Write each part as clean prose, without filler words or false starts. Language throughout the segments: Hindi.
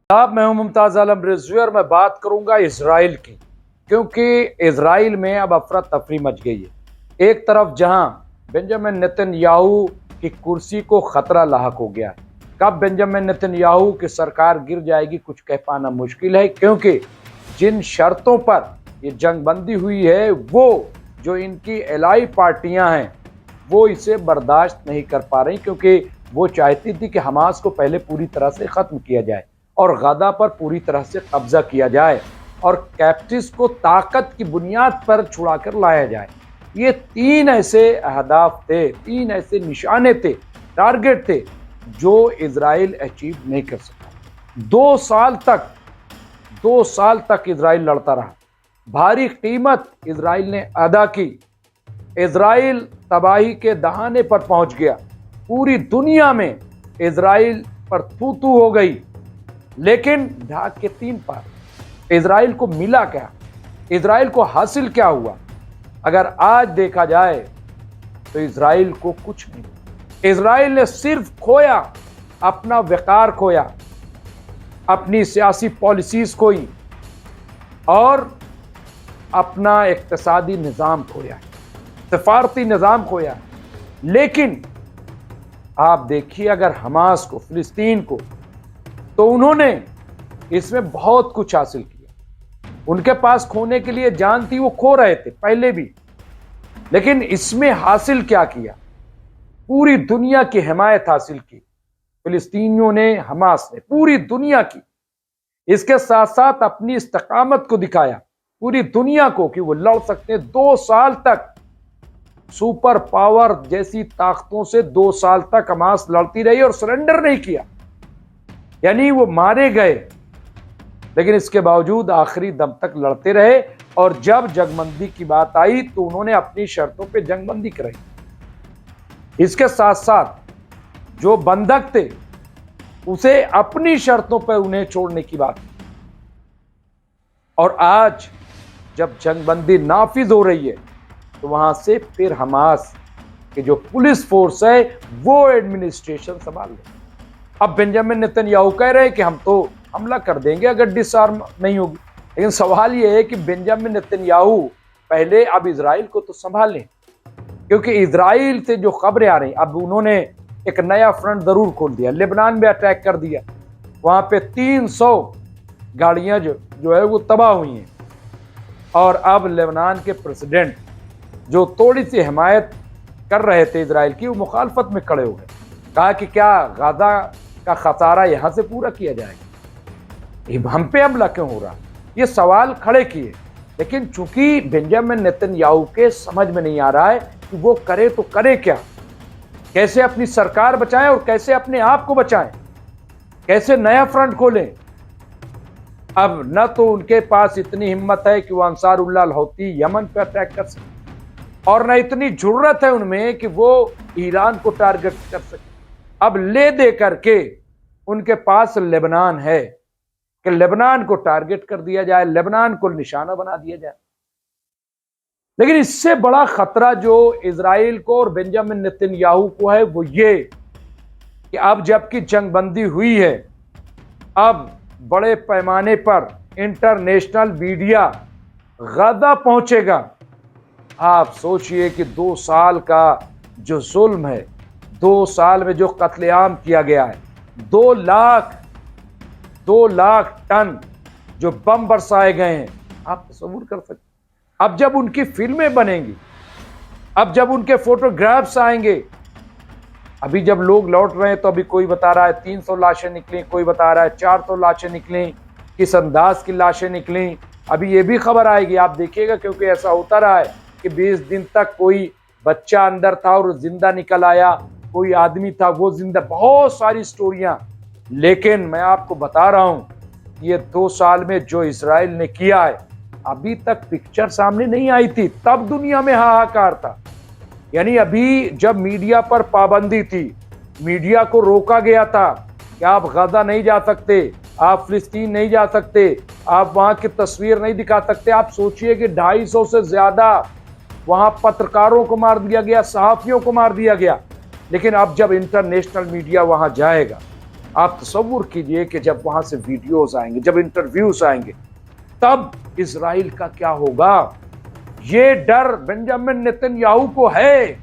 अब मैं हूं मुमताज आलम रिजवी और मैं बात करूंगा इसराइल की, क्योंकि इसराइल में अब अफरा तफरी मच गई है। एक तरफ जहां बेंजामिन नेतन्याहू की कुर्सी को खतरा लाहक हो गया है, कब बेंजामिन नेतन्याहू की सरकार गिर जाएगी कुछ कह पाना मुश्किल है, क्योंकि जिन शर्तों पर ये जंगबंदी हुई है वो जो इनकी एलाई पार्टियां हैं वो इसे बर्दाश्त नहीं कर पा रही, क्योंकि वो चाहती थी कि हमास को पहले पूरी तरह से ख़त्म किया जाए और गदा पर पूरी तरह से कब्जा किया जाए और कैप्टिव्स को ताकत की बुनियाद पर छुड़ाकर लाया जाए। ये तीन ऐसे अहदाफ थे, तीन ऐसे निशाने थे, टारगेट थे जो इजराइल अचीव नहीं कर सका। 2 साल तक इजराइल लड़ता रहा, भारी कीमत इजराइल ने अदा की। इजराइल तबाही के दहाने पर पहुंच गया, पूरी दुनिया में इजराइल पर थू थू हो गई। लेकिन ढाक के 3 पार इजराइल को मिला क्या, इजराइल को हासिल क्या हुआ? अगर आज देखा जाए तो इजराइल को कुछ नहीं। इजराइल ने सिर्फ खोया अपना वक़ार, खोया अपनी सियासी पॉलिसीज खोई और अपना इक्तिसादी निज़ाम खोया, सफारती निज़ाम खोया। लेकिन आप देखिए अगर हमास को, फिलिस्तीन को, तो उन्होंने इसमें बहुत कुछ हासिल किया। उनके पास खोने के लिए जान थी, वो खो रहे थे पहले भी, लेकिन इसमें हासिल क्या किया? पूरी दुनिया की हिमायत हासिल की फिलिस्तीनियों ने, हमास ने, पूरी दुनिया की। इसके साथ साथ अपनी इस्तकामत को दिखाया पूरी दुनिया को कि वो लड़ सकते हैं। 2 साल तक सुपर पावर जैसी ताकतों से 2 साल तक हमास लड़ती रही और सरेंडर नहीं किया, यानी वो मारे गए, लेकिन इसके बावजूद आखिरी दम तक लड़ते रहे। और जब जंगबंदी की बात आई तो उन्होंने अपनी शर्तों पे जंगबंदी कराई। इसके साथ साथ जो बंधक थे उसे अपनी शर्तों पर उन्हें छोड़ने की बात। और आज जब जंगबंदी नाफिज हो रही है तो वहां से फिर हमास के जो पुलिस फोर्स है वो एडमिनिस्ट्रेशन संभाल ले। अब बेंजामिन नेतन्याहू कह रहे हैं कि हम तो हमला कर देंगे अगर डिसआर्म नहीं होगी, लेकिन सवाल यह है कि बेंजामिन नेतन्याहू पहले अब इजराइल को तो संभालें, क्योंकि इजराइल से जो खबरें आ रही, अब उन्होंने एक नया फ्रंट जरूर खोल दिया, लेबनान में अटैक कर दिया, वहां पे 300 गाड़ियां जो है वो तबाह हुई हैं। और अब लेबनान के प्रेसिडेंट जो थोड़ी सी हिमायत कर रहे थे इजराइल की, वो मुखालफत में खड़े हो गए, कहा कि क्या गाजा का खसारा यहां से पूरा किया जाएगा, हम पे हमला क्यों हो रहा? ये सवाल खड़े किए। लेकिन चूंकि बेंजामिन नेतन्याहू के समझ में नहीं आ रहा है कि वो करे तो करे क्या, कैसे अपनी सरकार बचाएं और कैसे अपने आप को बचाएं, कैसे नया फ्रंट खोलें। अब न तो उनके पास इतनी हिम्मत है कि वो अंसारुल्लाह हौती यमन पर अटैक कर सके, और न इतनी जुर्रत है उनमें कि वो ईरान को टारगेट कर सके। अब ले दे करके उनके पास लेबनान है कि लेबनान को टारगेट कर दिया जाए, लेबनान को निशाना बना दिया जाए। लेकिन इससे बड़ा खतरा जो इजराइल को और बेंजामिन नेतन्याहू को है वो ये कि अब जबकि जंगबंदी हुई है, अब बड़े पैमाने पर इंटरनेशनल मीडिया गदा पहुंचेगा। आप सोचिए कि 2 साल का जो जुल्म है, 2 साल में जो कत्लेआम किया गया है, 2 लाख टन जो बम बरसाए गए हैं, आप तसव्वुर कर सकते। अब जब उनकी फिल्में बनेंगी, अब जब उनके फोटोग्राफ्स आएंगे, अभी जब लोग लौट रहे हैं तो अभी कोई बता रहा है 300 लाशें निकली, कोई बता रहा है 400 लाशें निकली, किस अंदाज की लाशें निकली, अभी ये भी खबर आएगी, आप देखिएगा, क्योंकि ऐसा होता रहा है कि 20 दिन तक कोई बच्चा अंदर था और जिंदा निकल आया, कोई आदमी था वो जिंदा, बहुत सारी स्टोरियां। लेकिन मैं आपको बता रहा हूं, ये 2 साल में जो इजराइल ने किया है, अभी तक पिक्चर सामने नहीं आई थी, तब दुनिया में हाहाकार था। यानी अभी जब मीडिया पर पाबंदी थी, मीडिया को रोका गया था कि आप गजा नहीं जा सकते, आप फिलिस्तीन नहीं जा सकते, आप वहां की तस्वीर नहीं दिखा सकते। आप सोचिए कि 250 से ज्यादा वहां पत्रकारों को मार दिया गया, सहाफियों को मार दिया गया। लेकिन अब जब इंटरनेशनल मीडिया वहां जाएगा आप तसव्वुर कीजिए कि जब वहां से वीडियोस आएंगे, जब इंटरव्यूज आएंगे, तब इजराइल का क्या होगा। ये डर बेंजामिन नेतन्याहू को है,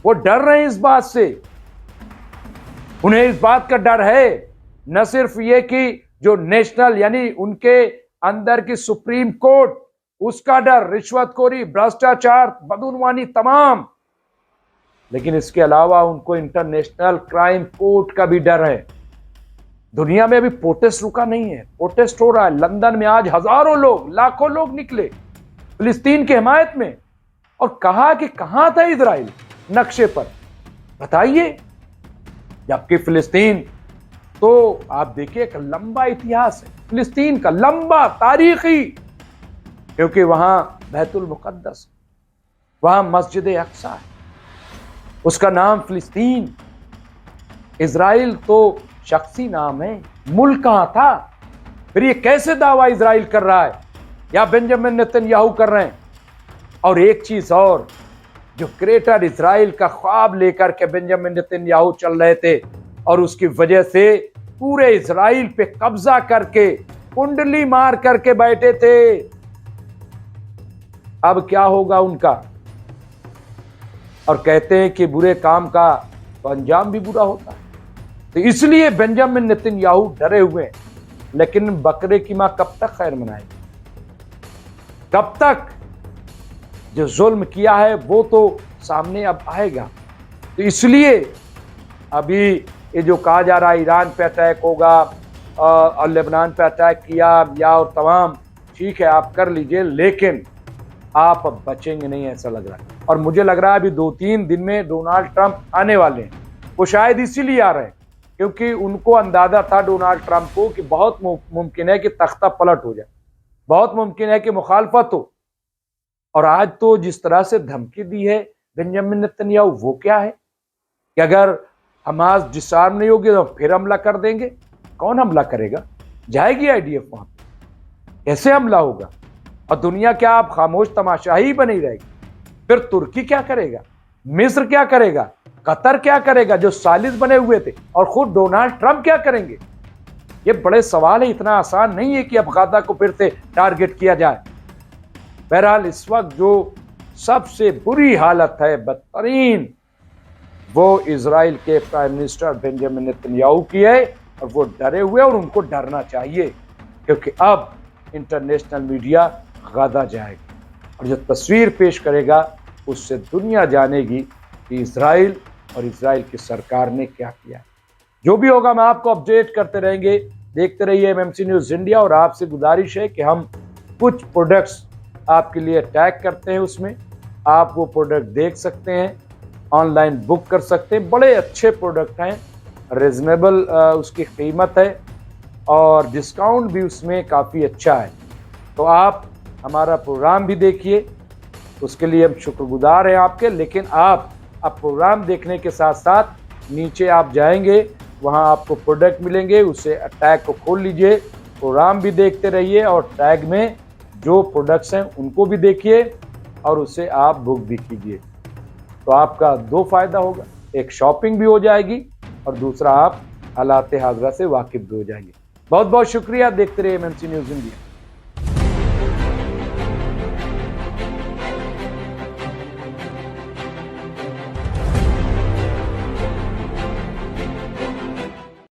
वो डर रहे हैं इस बात से। उन्हें इस बात का डर है, न सिर्फ ये कि जो नेशनल यानी उनके अंदर की सुप्रीम कोर्ट, उसका डर, रिश्वतखोरी, भ्रष्टाचार, बदउनवानी तमाम, लेकिन इसके अलावा उनको इंटरनेशनल क्राइम कोर्ट का भी डर है। दुनिया में अभी प्रोटेस्ट रुका नहीं है, प्रोटेस्ट हो रहा है। लंदन में आज हजारों लोग, लाखों लोग निकले फिलिस्तीन की हिमायत में, और कहा कि कहां था इजराइल नक्शे पर, बताइए। जबकि फिलिस्तीन तो आप देखिए एक लंबा इतिहास है फिलिस्तीन का, लंबा तारीखी, क्योंकि वहां बैतुल मुकद्दस, वहां मस्जिद अक्सा है, उसका नाम फिलिस्तीन। इजराइल तो शख्सी नाम है, मुल्क कहां था। फिर ये कैसे दावा इजराइल कर रहा है या बेंजामिन नेतन्याहू कर रहे हैं। और एक चीज और, जो ग्रेटर इजराइल का ख्वाब लेकर के बेंजामिन नेतन्याहू चल रहे थे और उसकी वजह से पूरे इजराइल पे कब्जा करके कुंडली मार करके बैठे थे, अब क्या होगा उनका। और कहते हैं कि बुरे काम का तो अंजाम भी बुरा होता है, तो इसलिए बेंजामिन नेतन्याहू डरे हुए हैं। लेकिन बकरे की मां कब तक खैर मनाएगी, कब तक। जो जुल्म किया है वो तो सामने अब आएगा। तो इसलिए अभी ये जो कहा जा रहा है ईरान पे अटैक होगा और लेबनान पे अटैक किया या और तमाम, ठीक है आप कर लीजिए, लेकिन आप अब बचेंगे नहीं, ऐसा लग रहा है। और मुझे लग रहा है अभी 2-3 दिन में डोनाल्ड ट्रंप आने वाले हैं। वो शायद इसीलिए आ रहे हैं क्योंकि उनको अंदाजा था डोनाल्ड ट्रंप को कि बहुत मुमकिन है कि तख्ता पलट हो जाए, बहुत मुमकिन है कि मुखालफत हो। और आज तो जिस तरह से धमकी दी है बेंजामिन नेतन्याहू, वो क्या है कि अगर हमास डिसआर्म नहीं होगी तो फिर हमला कर देंगे। कौन हमला करेगा, जाएगी आईडीएफ वहां, कैसे हमला होगा। और दुनिया क्या आप खामोश तमाशाही बनी रहेगी। फिर तुर्की क्या करेगा, मिस्र क्या करेगा, कतर क्या करेगा जो सालिस बने हुए थे, और खुद डोनाल्ड ट्रंप क्या करेंगे। ये बड़े सवाल है, इतना आसान नहीं है कि अब गाजा को फिर से टारगेट किया जाए। बहरहाल इस वक्त जो सबसे बुरी हालत है, बदतरीन, वो इजराइल के प्राइम मिनिस्टर बेंजामिन नेतन्याहू की है। और वो डरे हुए, और उनको डरना चाहिए, क्योंकि अब इंटरनेशनल मीडिया गाजा जाएगा और जो तस्वीर पेश करेगा उससे दुनिया जानेगी कि इजराइल और इजराइल की सरकार ने क्या किया। जो भी होगा मैं आपको अपडेट करते रहेंगे। देखते रहिए एमएमसी न्यूज़ इंडिया। और आपसे गुजारिश है कि हम कुछ प्रोडक्ट्स आपके लिए टैग करते हैं, उसमें आप वो प्रोडक्ट देख सकते हैं, ऑनलाइन बुक कर सकते हैं। बड़े अच्छे प्रोडक्ट हैं, रिजनेबल उसकी कीमत है और डिस्काउंट भी उसमें काफ़ी अच्छा है। तो आप हमारा प्रोग्राम भी देखिए, उसके लिए हम शुक्रगुजार हैं आपके। लेकिन आप अब प्रोग्राम देखने के साथ साथ नीचे आप जाएंगे, वहां आपको प्रोडक्ट मिलेंगे, उसे टैग को खोल लीजिए, प्रोग्राम भी देखते रहिए और टैग में जो प्रोडक्ट्स हैं उनको भी देखिए और उसे आप बुक भी कीजिए। तो आपका 2 फायदा होगा, एक शॉपिंग भी हो जाएगी और दूसरा आप हालात हाज़िरा से वाकिफ भी हो जाएंगे। बहुत बहुत शुक्रिया, देखते रहिए एमएमसी न्यूज़ इंडिया।